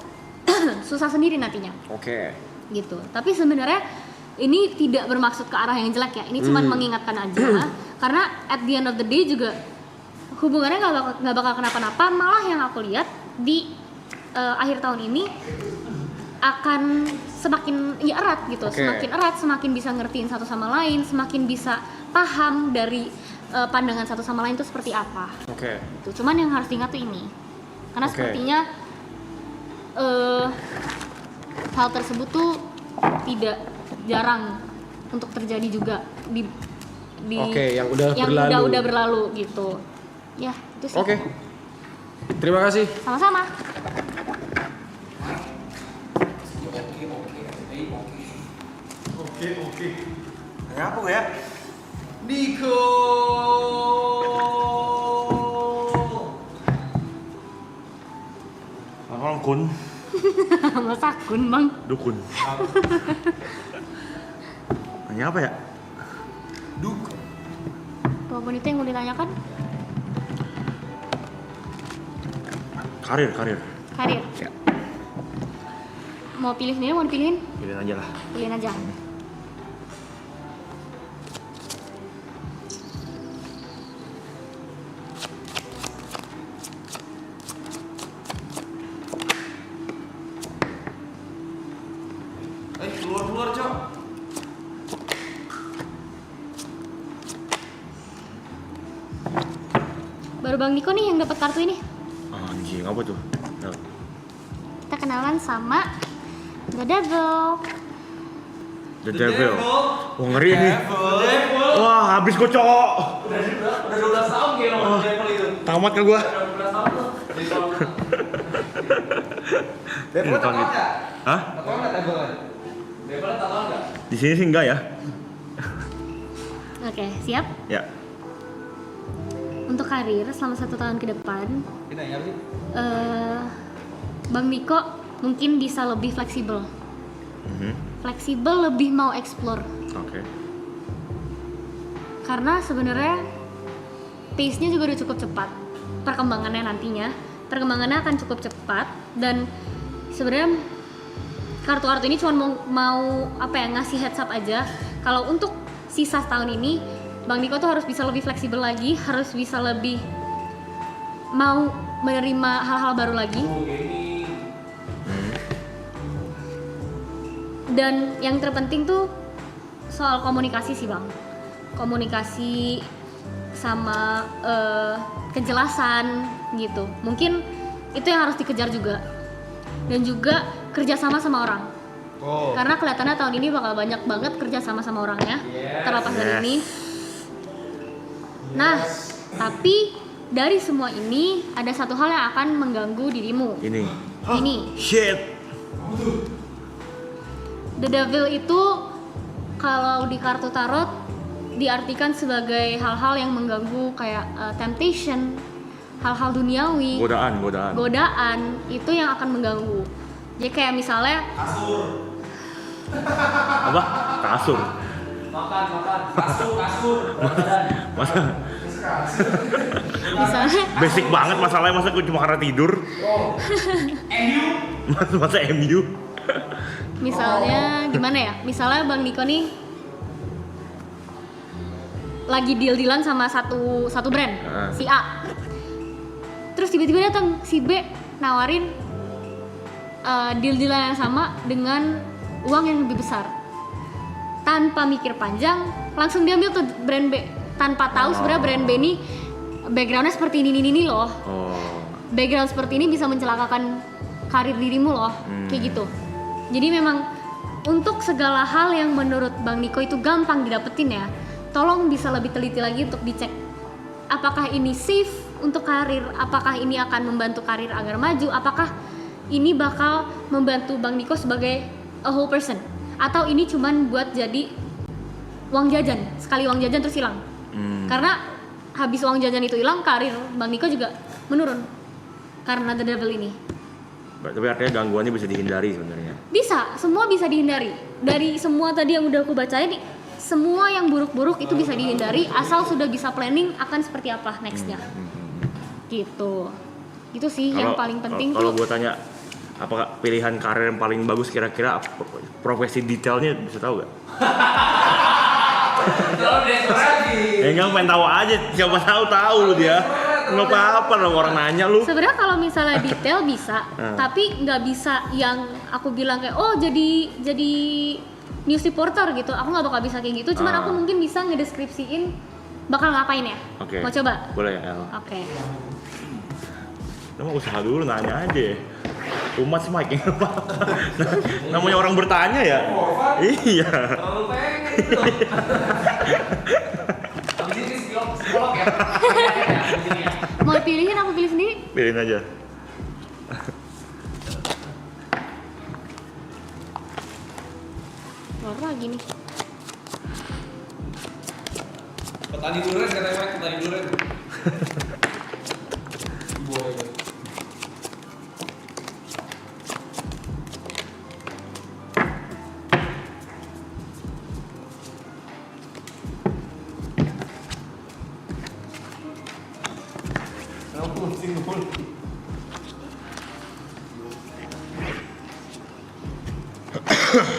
susah sendiri nantinya Oke. gitu. Tapi sebenarnya ini tidak bermaksud ke arah yang jelek ya. Ini cuman mengingatkan aja karena at the end of the day juga hubungannya nggak bakal kenapa-napa. Malah yang aku lihat di akhir tahun ini akan semakin erat gitu. Oke. Semakin erat, semakin bisa ngertiin satu sama lain, semakin bisa paham dari pandangan satu sama lain itu seperti apa. Oke. Gitu. Cuman yang harus diingat tuh ini, karena Oke. sepertinya hal tersebut tuh tidak jarang untuk terjadi juga di Oke, yang udah yang berlalu. udah berlalu gitu. Ya, itu sih. Oke. Terima kasih. Sama-sama. Kenapa gue ya? Diko. Orang kun, Masa kun, Bang? dukun. Nanya apa ya? Apapun itu yang mau ditanyakan, Karir. karir. Ya. Mau pilih sendiri, mau dipilihin? Pilihin aja lah. Pilihin aja. Keluar, Cok. Baru Bang Niko nih yang dapat kartu ini. Anjing, apa tuh? Nah, Kita kenalan sama The Devil. The Devil. Wah, ngeri nih. Wah, habis gue cowok. Udah 12 tahun kayak nomor level itu. Tamat ke gua. Udah 12 tahun tuh. Jadi tahun. Devil tahu nggak? Hah? Tahu nggak Devil? Level tahu enggak? Di sini sih enggak ya? Oke, siap? Ya. Untuk karir selama 1 tahun ke depan, Bang Niko mungkin bisa lebih fleksibel. Fleksibel, lebih mau explore. Oke. Karena sebenarnya pace-nya juga udah cukup cepat. Perkembangannya akan cukup cepat, dan sebenarnya kartu-kartu ini cuma mau ngasih heads up aja. Kalau untuk sisa tahun ini, Bang Niko tuh harus bisa lebih fleksibel lagi, harus bisa lebih mau menerima hal-hal baru lagi. Dan yang terpenting tuh soal komunikasi sih Bang. Komunikasi sama kejelasan gitu. Mungkin itu yang harus dikejar juga. Dan juga kerjasama sama orang. Karena kelihatannya tahun ini bakal banyak banget kerjasama sama orangnya. Terlepas dari ini. Nah, tapi dari semua ini ada satu hal yang akan mengganggu dirimu. Ini. Ini, Shit. the devil itu kalau di kartu tarot diartikan sebagai hal-hal yang mengganggu kayak temptation, hal-hal duniawi, godaan itu yang akan mengganggu. Jadi kayak misalnya Apa? Kasur. misalnya Basic banget masalahnya, masa gue cuma karena tidur. Masa MU. misalnya gimana ya? Misalnya Bang Niko nih lagi deal-dealan sama satu brand, si A. Terus tiba-tiba datang si B nawarin deal-dealan yang sama dengan uang yang lebih besar. Tanpa mikir panjang, langsung diambil tuh brand B tanpa tahu sebenarnya brand B ini backgroundnya seperti ini loh. Background seperti ini bisa mencelakakan karir dirimu loh, kayak gitu. Jadi memang untuk segala hal yang menurut Bang Niko itu gampang didapetin ya, tolong bisa lebih teliti lagi untuk dicek apakah ini safe untuk karir, apakah ini akan membantu karir agar maju, apakah ini bakal membantu Bang Niko sebagai a whole person, atau ini cuman buat jadi uang jajan, sekali uang jajan terus hilang. Karena habis uang jajan itu hilang, karir Bang Niko juga menurun karena the devil ini. Tapi artinya gangguannya bisa dihindari sebenarnya. Bisa, semua bisa dihindari. Dari semua tadi yang udah aku bacain, semua yang buruk-buruk itu bisa dihindari asal sudah bisa planning akan seperti apa nextnya. Gitu. Itu sih yang paling penting Kalau tuh. gue tanya, apakah pilihan karir yang paling bagus kira-kira profesi detailnya bisa tahu gak? Enggak, main tahu aja, siapa tahu lu dia. Nggak apa-apa dong orang nanya lu. Sebenarnya kalau misalnya detail bisa, tapi nggak bisa yang aku bilang kayak oh jadi news reporter gitu. Aku nggak bakal bisa kayak gitu. Cuman aku mungkin bisa ngedeskripsiin bakal ngapain ya. Oke. Mau coba? Boleh ya, El. Oke. Lu mau usaha dulu, nanya aja. Too much mic, nggak apa-apa. Namanya orang bertanya ya. Iya. Terlalu pengen itu. Abis ini psikolog ya. Mau pilihin aku pilih sendiri. Pilihin aja. Keluar lagi nih. Petani durian katanya Mike, petani durian.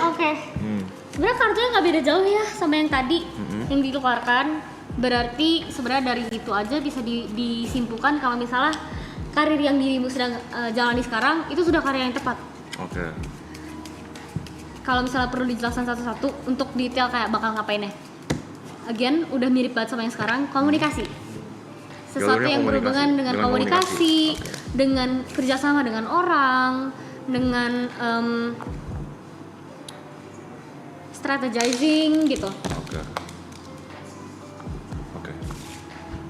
Oke. Sebenarnya kartunya nggak beda jauh ya sama yang tadi yang dikeluarkan. Berarti sebenarnya dari itu aja bisa disimpulkan kalau misalnya karir yang dirimu sedang jalani sekarang itu sudah karir yang tepat. Oke. Kalau misalnya perlu dijelaskan satu-satu untuk detail kayak bakal ngapain ya. Again, udah mirip banget sama yang sekarang, komunikasi. Sesuatu Jalurnya yang berhubungan komunikasi. dengan Dengan komunikasi, komunikasi. dengan kerjasama dengan orang, dengan strategizing gitu. Oke.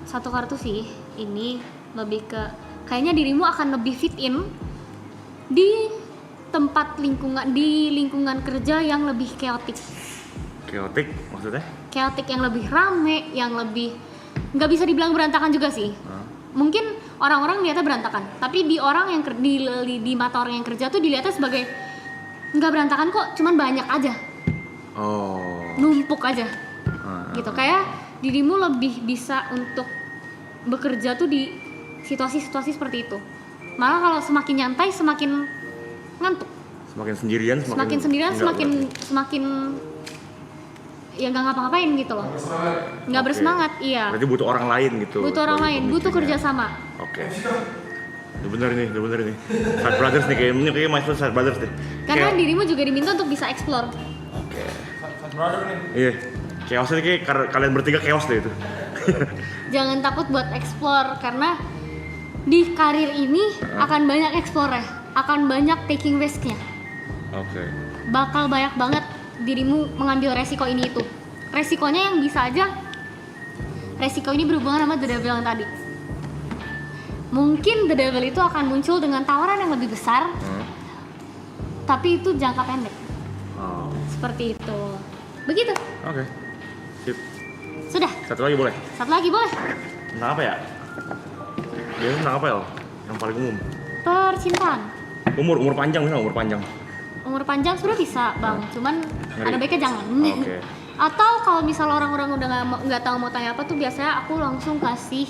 Satu kartu sih ini lebih ke kayaknya dirimu akan lebih fit in di tempat lingkungan kerja yang lebih chaotic. Chaotic maksudnya? Chaotic yang lebih rame, yang lebih nggak bisa dibilang berantakan juga sih. Mungkin orang-orang lihatnya berantakan, tapi di orang yang di mata orang yang kerja tuh dilihatnya sebagai nggak berantakan kok, cuman banyak aja. Oh. Numpuk aja. Gitu kayak dirimu lebih bisa untuk bekerja tuh di situasi-situasi seperti itu. Malah kalau semakin nyantai semakin ngantuk. Semakin sendirian Semakin semakin ya nggak ngapa-ngapain gitu loh. Nggak bersemangat, iya. Berarti butuh orang lain gitu. Butuh orang lain, butuh kerjasama. Oke. Udah bener nih. Side Brothers nih kayaknya master Side Brothers deh. Karena dirimu juga diminta untuk bisa explore. Oke. Iya. Chaosnya kayak kalian bertiga chaos deh itu. Jangan takut buat explore karena di karir ini akan banyak explore ya, akan banyak taking risk-nya. Oke. Bakal banyak banget dirimu mengambil resiko ini itu. Resikonya yang bisa aja resiko ini berhubungan sama The Devil yang tadi. Mungkin The Devil itu akan muncul dengan tawaran yang lebih besar, tapi itu jangka pendek. Oh, Seperti itu. Begitu. oke. Sip. Sudah. Satu lagi boleh? Satu lagi boleh. Tentang apa ya? Biasanya tentang apa ya? Yang paling umum. Percintaan. Umur panjang bisa umur panjang. Umur panjang sebenarnya bisa, Bang. Cuman Ngeri. ada baiknya jangan. Oke. Atau kalau misal orang-orang udah nggak tahu mau tanya apa tuh, biasanya aku langsung kasih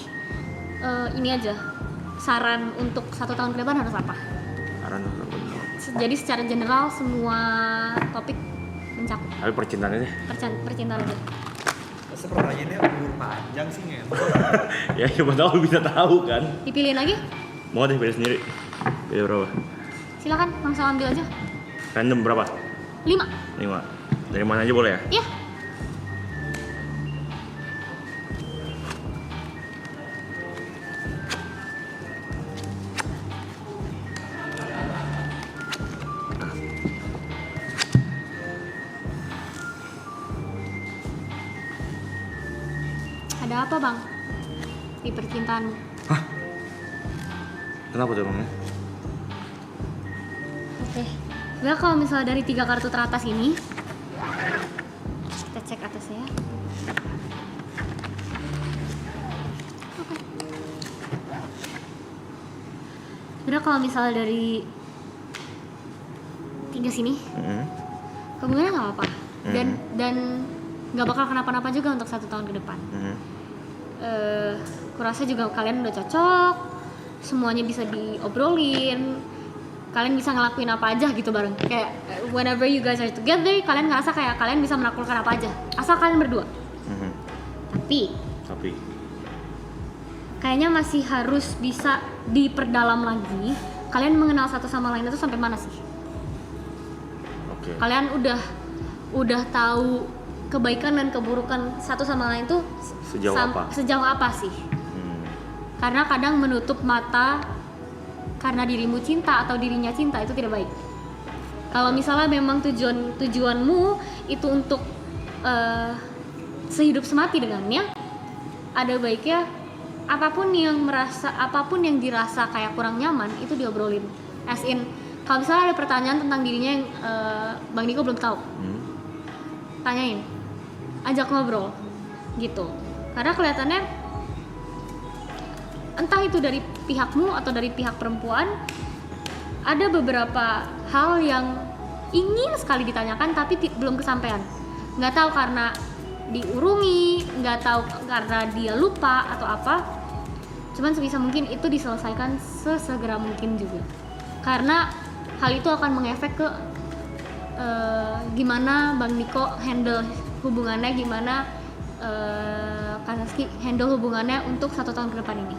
ini aja, saran untuk 1 tahun ke depan harus apa. Saran. Jadi secara general semua topik mencakup. Tapi percintaan deh. Percintaan aja. Masa pertanyaannya umur panjang sih ngen. Ya siapa tahu bisa tahu kan. Dipilihin lagi? Mau deh pilih sendiri. Pilih berapa? Silakan langsung ambil aja. Random berapa? 5. 5. Dari mana aja boleh ya? Iya. Ada apa, Bang? Di percintaanmu? Kenapa tuh emangnya? Oke. Sebenarnya kalau misalnya dari 3 kartu teratas ini, kita cek atasnya. Oke. Sebenarnya kalau misalnya dari 3 sini, hubungannya nggak apa-apa. Dan nggak bakal kenapa-napa juga untuk 1 tahun ke depan. Kurasa juga kalian udah cocok, semuanya bisa diobrolin, kalian bisa ngelakuin apa aja gitu bareng. Kayak whenever you guys are together, kalian ngerasa kayak kalian bisa menaklukkan apa aja, asal kalian berdua. Tapi kayaknya masih harus bisa diperdalam lagi. Kalian mengenal satu sama lain itu sampai mana sih? Oke. Kalian udah tahu kebaikan dan keburukan satu sama lain tuh sejauh apa sih? Karena kadang menutup mata karena dirimu cinta atau dirinya cinta itu tidak baik. Kalau misalnya memang tujuanmu itu untuk sehidup semati dengannya, ada baiknya apapun yang dirasa kayak kurang nyaman itu diobrolin. As in, kalau misalnya ada pertanyaan tentang dirinya yang Bang Niko belum tahu, tanyain, ajak ngobrol, gitu. Karena kelihatannya entah itu dari pihakmu atau dari pihak perempuan, ada beberapa hal yang ingin sekali ditanyakan tapi belum kesampaian. Nggak tahu karena diurungi, nggak tahu karena dia lupa atau apa. Cuman sebisa mungkin itu diselesaikan sesegera mungkin juga. Karena hal itu akan mengefek ke gimana Bang Niko handle hubungannya, gimana Kanski handle hubungannya untuk 1 tahun ke depan ini.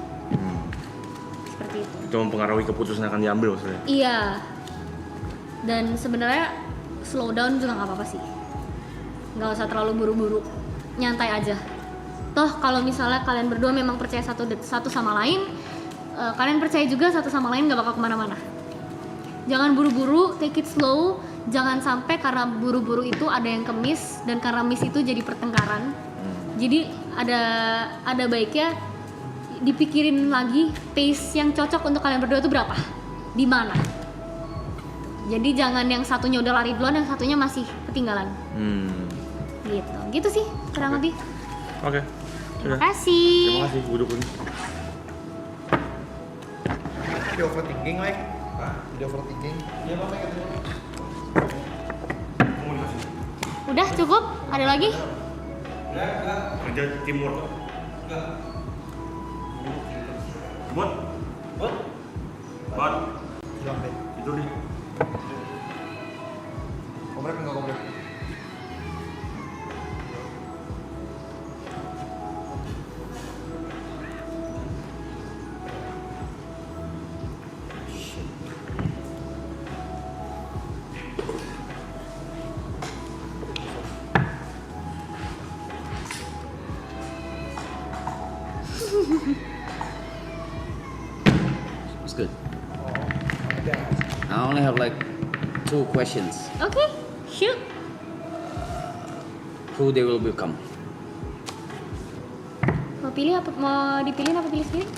Seperti itu. Itu mempengaruhi keputusan yang akan diambil maksudnya? Iya. Dan sebenarnya slow down juga nggak apa-apa sih. Nggak usah terlalu buru-buru, nyantai aja. Toh kalau misalnya kalian berdua memang percaya satu sama lain, kalian percaya juga satu sama lain nggak bakal kemana-mana. Jangan buru-buru, take it slow. Jangan sampai karena buru-buru itu ada yang miss, dan karena miss itu jadi pertengkaran. Jadi ada baiknya dipikirin lagi pace yang cocok untuk kalian berdua itu berapa, di mana. Jadi jangan yang satunya udah lari duluan, yang satunya masih ketinggalan. Gitu sih kurang lebih. Oke. Terima kasih. Terima kasih, duduk ini. Video overthinking, like. Video overthinking. Iya, Bang, Udah cukup? Ada lagi? Kerja teamwork. Buat. Hilang deh. Itu nih. Komplek enggak komplek? It's good. I only have like 2 questions. Oke, shoot. Who they will become? Who Mau dipilih apa pilih sendiri?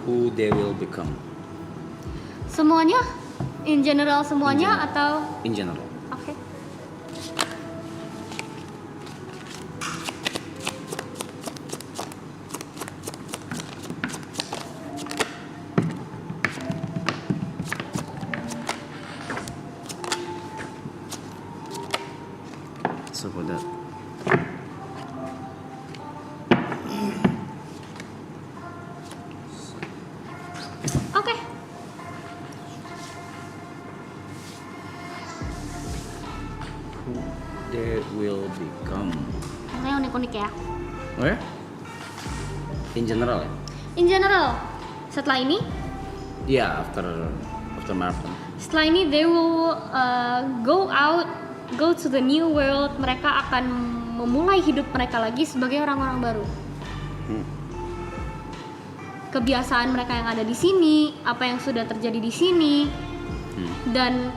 Who they will become Semuanya? In general semuanya In general. atau in general. oke? So for that, Oke. they will become. Yang unik-unik ya. Oh ya? In general ya? In general, setelah ini Yeah, after marathon. Setelah ini they will go to the new world. Mereka akan memulai hidup mereka lagi sebagai orang-orang baru. Kebiasaan mereka yang ada di sini, apa yang sudah terjadi di sini, dan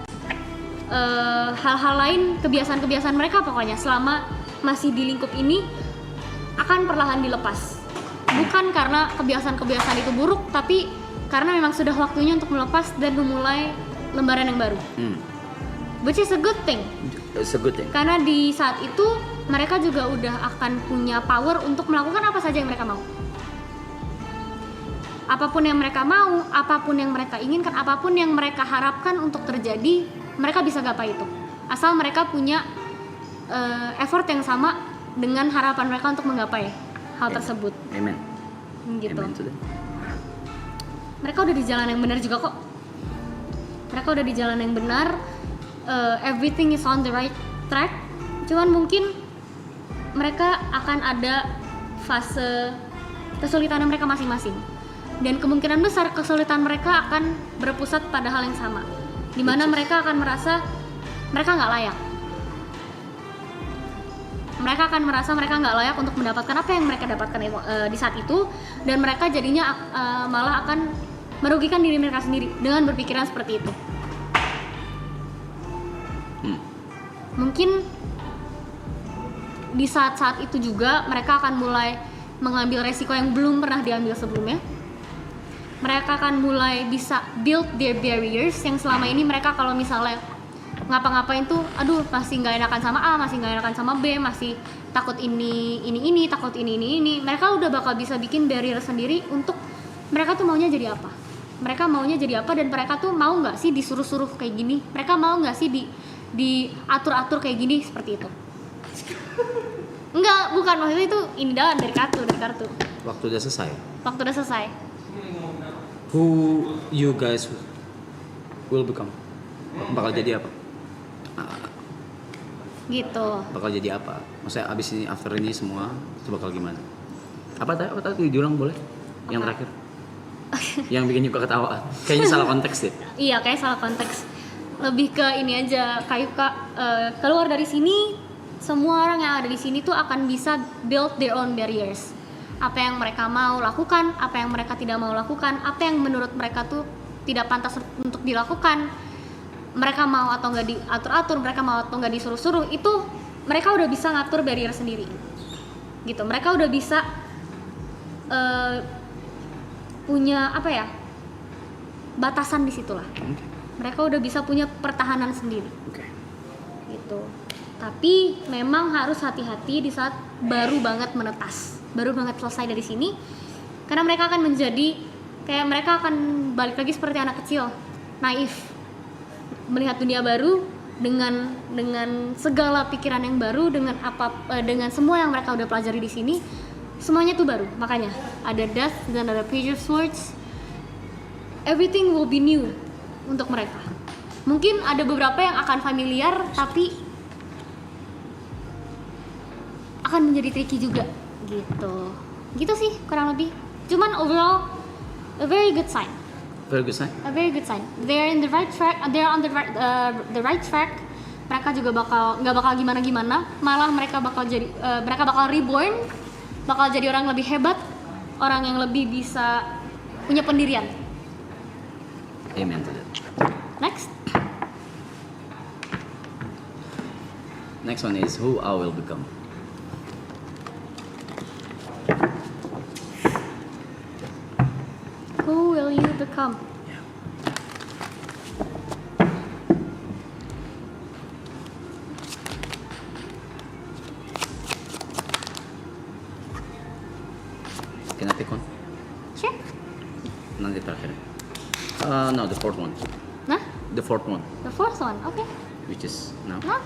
hal-hal lain, kebiasaan-kebiasaan mereka pokoknya selama masih di lingkup ini akan perlahan dilepas. Bukan karena kebiasaan-kebiasaan itu buruk, tapi karena memang sudah waktunya untuk melepas dan memulai lembaran yang baru. Which is a good thing. It's a good thing. Karena di saat itu mereka juga udah akan punya power untuk melakukan apa saja yang mereka mau. Apapun yang mereka mau, apapun yang mereka inginkan, apapun yang mereka harapkan untuk terjadi, mereka bisa gapai itu. Asal mereka punya effort yang sama dengan harapan mereka untuk menggapai hal tersebut. Amen. Gitu. Amen to that. Mereka udah di jalan yang benar juga kok. Mereka udah di jalan yang benar. Everything is on the right track. Cuman mungkin mereka akan ada fase kesulitan mereka masing-masing. Dan kemungkinan besar kesulitan mereka akan berpusat pada hal yang sama, di mana mereka akan merasa mereka nggak layak. Mereka akan merasa mereka nggak layak untuk mendapatkan apa yang mereka dapatkan di saat itu, dan mereka jadinya malah akan merugikan diri mereka sendiri dengan berpikiran seperti itu. Mungkin di saat-saat itu juga mereka akan mulai mengambil resiko yang belum pernah diambil sebelumnya. Mereka akan mulai bisa build their barriers yang selama ini mereka kalau misalnya ngapa-ngapain tuh, aduh masih nggak enakan sama A, masih nggak enakan sama B, masih takut ini, takut ini. Mereka udah bakal bisa bikin barrier sendiri untuk mereka tuh maunya jadi apa. Mereka maunya jadi apa dan mereka tuh mau nggak sih disuruh-suruh kayak gini. Mereka mau nggak sih diatur-atur kayak gini seperti itu. Enggak, bukan maksudnya itu ini dari kartu. Waktu udah selesai. Waktu udah selesai. Who you guys will become? Bakal jadi apa? Gitu. Bakal jadi apa? Maksudnya abis ini, after ini semua itu bakal gimana? Apa tadi diulang boleh? Yang terakhir? Yang bikin juga ketawa. Kayaknya salah konteks deh. Iya, kayak salah konteks. Lebih ke ini aja, kayak keluar dari sini, semua orang yang ada di sini tuh akan bisa build their own barriers. Apa yang mereka mau lakukan, apa yang mereka tidak mau lakukan, apa yang menurut mereka tuh tidak pantas untuk dilakukan. Mereka mau atau nggak diatur-atur, mereka mau atau nggak disuruh-suruh, itu mereka udah bisa ngatur barrier sendiri. Gitu, mereka udah bisa punya apa ya, batasan di situlah. Mereka udah bisa punya pertahanan sendiri. Gitu. Tapi memang harus hati-hati di saat baru banget menetas, baru banget selesai dari sini, karena mereka akan menjadi kayak mereka akan balik lagi seperti anak kecil, naif, melihat dunia baru dengan segala pikiran yang baru, dengan semua yang mereka udah pelajari di sini, semuanya tuh baru. Makanya ada Death dan ada Page of Swords. Everything will be new untuk mereka. Mungkin ada beberapa yang akan familiar, tapi akan menjadi tricky juga gitu sih kurang lebih. Cuman overall a very good sign. Very good sign. A very good sign. They're in the right track. They're on the right track. Mereka juga nggak bakal gimana, malah mereka bakal reborn, bakal jadi orang lebih hebat, orang yang lebih bisa punya pendirian. Amen to that. Next one is who I will become. Come. Can I pick one? Sure. Nanti terakhir. No, the fourth one. Nah, The fourth one, the fourth one. Okay. which is now. Nah.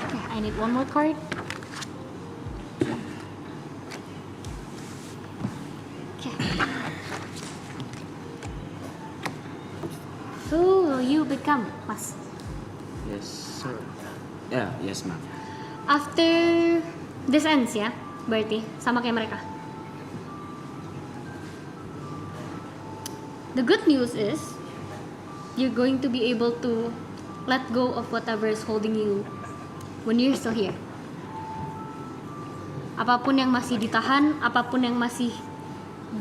Okay, I need one more card. Okay. Who will you become, Mas? Yes, sir. Yeah, yes, ma'am. After this ends ya, berarti sama kayak mereka. The good news is you're going to be able to let go of whatever is holding you when you're still here. Apapun yang masih ditahan, apapun yang masih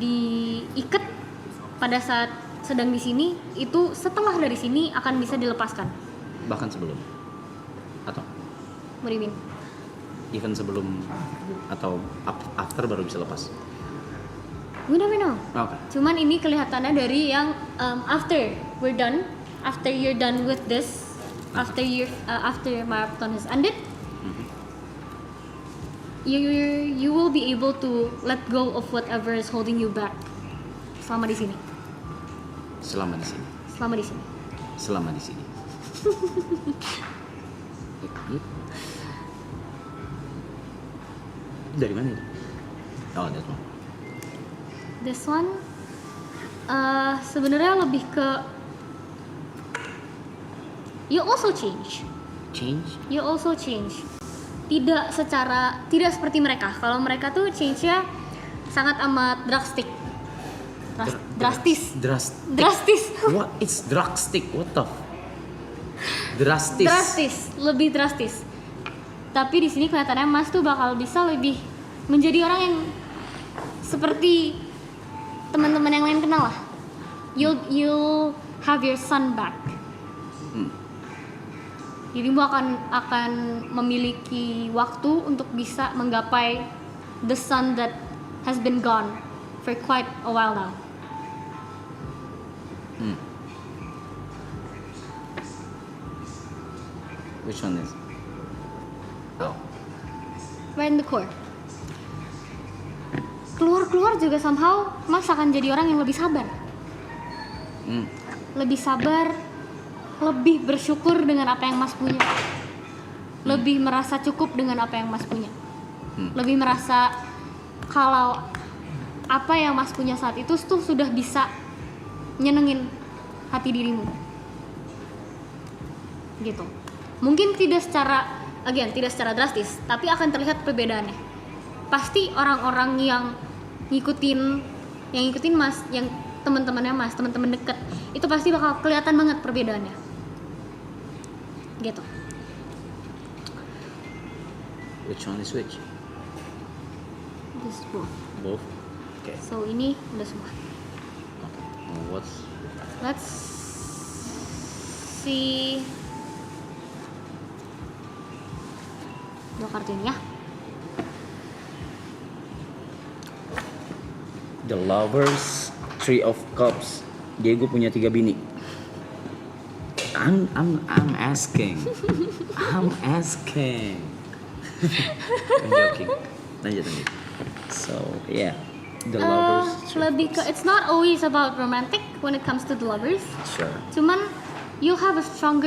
diikat pada saat sedang di sini, itu setelah dari sini akan bisa dilepaskan. Bahkan sebelum atau What do you mean? even sebelum atau after baru bisa lepas. We never know. Oke. Cuman ini kelihatannya dari yang after we're done, after you're done with this, after marathon has ended, you will be able to let go of whatever is holding you back selama di sini. Selama di sini. Selama di sini. Selama di sini. Dari mana itu? Oh, that one. This one sebenarnya lebih ke you also change. Change? You also change. Tidak seperti mereka. Kalau mereka tuh change-nya sangat amat drastis. Drastis. What? It's drastic. What the? Drastis. Drastis, lebih drastis. Tapi di sini kelihatannya Mas tuh bakal bisa lebih menjadi orang yang seperti teman-teman yang lain kenal lah. You'll have your son back. Dirimu akan memiliki waktu untuk bisa menggapai the son that has been gone for quite a while now. Which one is? Oh. Right in the core. Keluar juga somehow Mas akan jadi orang yang lebih sabar. Lebih sabar, lebih bersyukur dengan apa yang Mas punya. Lebih merasa cukup dengan apa yang Mas punya. Lebih merasa kalau apa yang Mas punya saat itu tuh sudah bisa nyenengin hati dirimu. Gitu. Mungkin tidak secara drastis, tapi akan terlihat perbedaannya. Pasti orang-orang yang ngikutin Mas, yang teman-temannya Mas, teman-teman dekat, itu pasti bakal kelihatan banget perbedaannya. Gitu. Which one is which? This is both. Both. Okay. So ini udah semua. Okay. What's? Let's see. Dua kartu ini ya. The Lovers, Three of Cups. Diego punya 3 bini. I'm asking. I'm joking. Lanjut. So yeah, the Lovers. Three of Lebih ke, Cups. it's not always about romantic when it comes to the lovers. Sure. Cuman you'll have a strong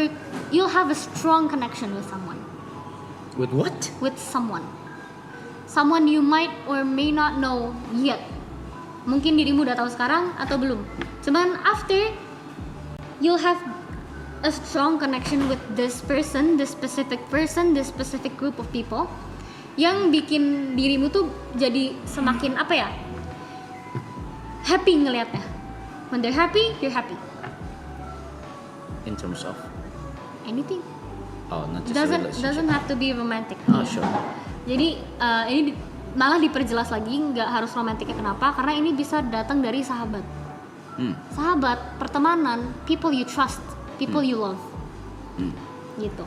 connection with someone. With what? With someone you might or may not know yet. Mungkin dirimu udah tahu sekarang atau belum. Cuman after, you'll have a strong connection with this person, this specific group of people, yang bikin dirimu tuh jadi semakin happy ngelihatnya. When they're happy, you're happy. In terms of Anything. Oh, not just a relationship. Doesn't have to be romantic. Oh, sure. Jadi malah diperjelas lagi nggak harus romantiknya. Kenapa? Karena ini bisa datang dari sahabat. Sahabat, pertemanan, people you trust, people you love. Gitu.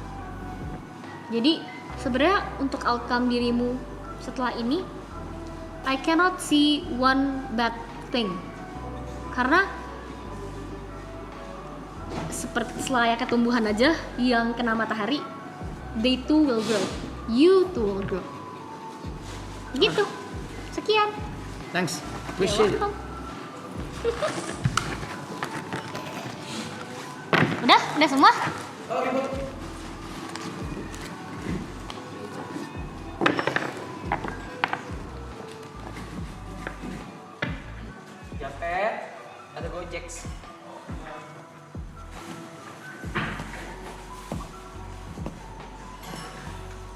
Jadi sebenarnya untuk outcome dirimu setelah ini, I cannot see one bad thing. Karena seperti selayaknya tumbuhan aja yang kena matahari, they too will grow, you too will grow. Gitu. Sekian. Thanks. Appreciate it. Udah semua? Japet, ada Gojek.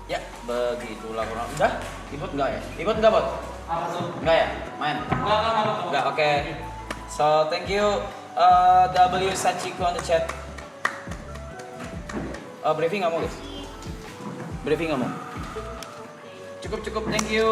Ya, begitulah kurang. Udah? Ribut enggak ya? Ribut enggak, Bot? Apa tuh? Enggak ya? Main? Enggak, oke. So, thank you W Sachiko on the chat. Briefing nggak mau, guys? Briefing nggak mau? Cukup, thank you.